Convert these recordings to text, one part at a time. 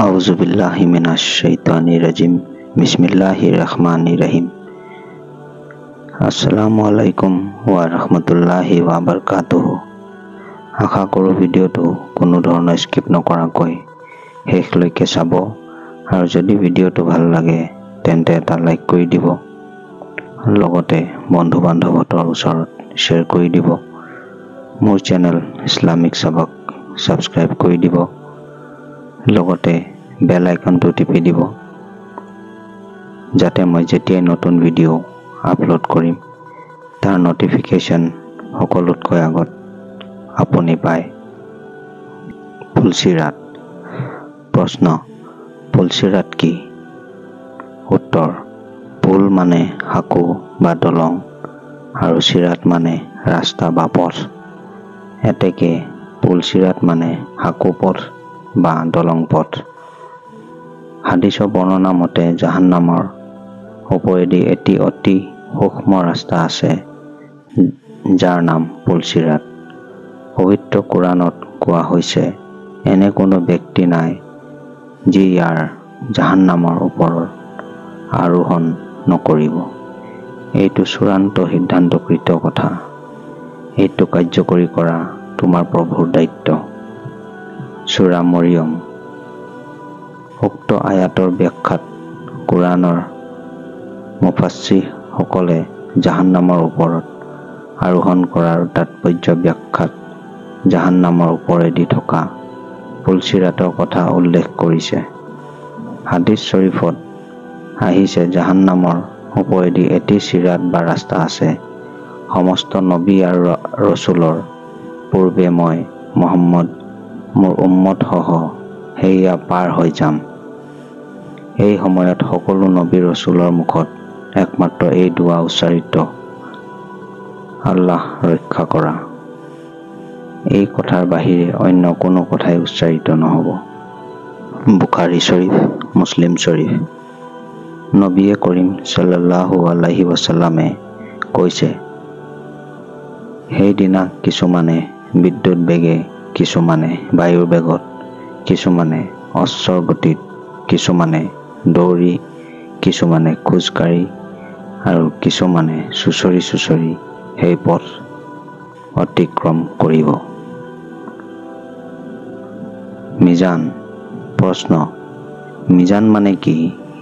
আউযুবিল্লাহি মিনাশ শাইতানিৰ ৰাজিম। বিসমিল্লাহিৰ ৰহমানিৰ ৰহিম। আসসালামু আলাইকুম ওয়া ৰাহমাতুল্লাহি ওয়া বাৰাকাতুহু। আশা কৰোঁ ভিডিঅ'টো কোনো ধৰণৰ স্কিপ নকৰাকৈ শেষলৈকে চাব, আৰু যদি ভিডিঅ'টো ভাল লাগে তেন্তে এটা লাইক কৰি দিব, লগতে বন্ধু বান্ধৱৰ ওচৰত শ্বেয়াৰ কৰি দিব। মোৰ চেনেল ইছলামিক সবক সাবস্ক্ৰাইব কৰি দিব, লগতে বেল আইকনটো টিপি দিব, যাতে মই যেতিয়াই নতুন ভিডিঅ' আপলোড কৰিম তাৰ নটিফিকেশ্যন সকলোতকৈ আগত আপুনি পায়। পুলচিৰাত। প্ৰশ্ন: পুলচিৰাত কি? উত্তৰ: পুল মানে সাঁকো বা দলং, আৰু চিৰাত মানে ৰাস্তা বা পথ। এতেকে পুলচিৰাত মানে সাঁকো পথ বা দলং পথ। হাদিছৰ বৰ্ণনা মতে জাহান্নামৰ ওপৰেদি এটি অতি সূক্ষ্ম ৰাস্তা আছে, যাৰ নাম পুলচিৰাত। পবিত্ৰ কোৰাণত কোৱা হৈছে, এনে কোনো ব্যক্তি নাই যি ইয়াৰ জাহান্নামৰ ওপৰত আৰোহণ নকৰিব। এইটো চূড়ান্ত সিদ্ধান্তকৃত কথা। এইটো কাৰ্যকৰী কৰা তোমাৰ প্ৰভুৰ দায়িত্ব। সূৰা মৰিয়ম। উক্ত আয়াতৰ ব্যাখ্যাত কোৰাণৰ মুফাssiৰসকলে জাহান্নামৰ ওপৰত আৰোহণ কৰাৰ তাৎপৰ্য ব্যাখ্যাত জাহান্নামৰ ওপৰেদি থকা পুলচিৰাতৰ কথা উল্লেখ কৰিছে। হাদিছ শৰীফত আহিছে, জাহান্নামৰ ওপৰেদি এটি চিৰাত বা ৰাস্তা আছে। সমস্ত নবী আৰু ৰছুলৰ পূৰ্বে মই মুহাম্মদ মোৰ উম্মত সহ সেয়া পাৰ হৈ যাম। এই সময়ত সকলো নবী ৰছুলৰ মুখত একমাত্ৰ এই দুৱা উচ্চাৰিত, আল্লাহ ৰক্ষা কৰা। এই কথাৰ বাহিৰে অন্য কোনো কথাই উচ্চাৰিত নহ'ব। বুখাৰী শৰীফ, মুছলিম শৰীফ। নবীয়ে কৰিম সাল্লাল্লাহু আলাইহি ওয়াসাল্লামে কৈছে, সেইদিনা কিছুমানে বিদ্যুৎ বেগে, কিছুমানে বায়ুৰ বেগত, কিছুমানে অশ্বৰ গতিত, কিছুমানে দৌৰি, কিছুমানে খোজকাঢ়ি, আৰু কিছুমানে চুঁচৰি চুঁচৰি সেই পথ অতিক্ৰম কৰিব। মিজান। প্ৰশ্ন: মিজান মানে কি?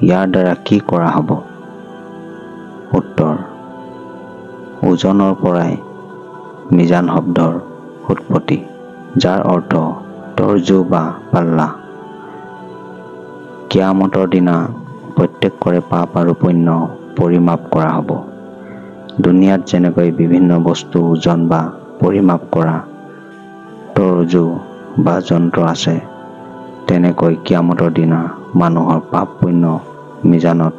ইয়াৰ দ্বাৰা কি কৰা হ'ব? উত্তৰ: ওজনৰ পৰাই মিজান শব্দৰ উৎপত্তি, যাৰ অৰ্থ তৰজু বা পাল্লা। কিয়ামতৰ দিনা প্ৰত্যেকৰে পাপ আৰু পুণ্য পৰিমাপ কৰা হ'ব। দুনিয়াত যেনেকৈ বিভিন্ন বস্তু ওজন বা পৰিমাপ কৰা তৰজু বা যন্ত্ৰ আছে, তেনেকৈ কিয়ামতৰ দিনা মানুহৰ পাপ পুণ্য মিজানত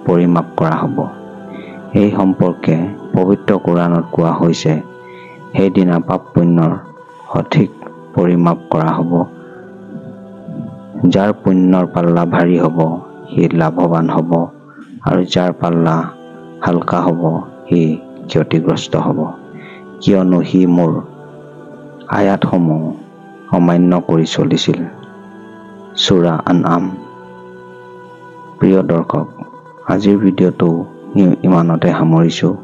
পৰিমাপ কৰা হ'ব। এই সম্পৰ্কে পবিত্ৰ কোৰাণত কোৱা হৈছে, সেইদিনা পাপ পুণ্যৰ সঠিক পৰিমাপ কৰা হ'ব। যাৰ পুণ্যৰ পাল্লা ভাৰী হ'ব সি লাভৱান হ'ব, আৰু যাৰ পাল্লা হালকা হ'ব সি ক্ষতিগ্ৰস্ত হ'ব, কিয়নো সি মোৰ আয়াতসমূহ অমান্য কৰি চলিছিল। সূৰা আনআম। প্ৰিয় দৰ্শক, আজিৰ ভিডিঅ'টো ইমানতে সামৰিছোঁ।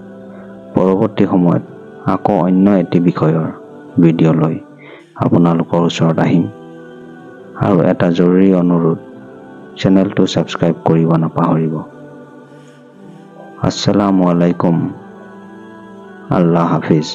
পৰৱৰ্তী সময়ত আকৌ অন্য এটি বিষয়ৰ ভিডিঅ' লৈ আপোনালোকৰ ওচৰত আহিম। আৰু এটা জৰুৰী অনুৰোধ, চেনেলটো ছাবস্ক্ৰাইব কৰিব নাপাহৰিব। আসসালামু আলাইকুম। আল্লাহ হাফিজ।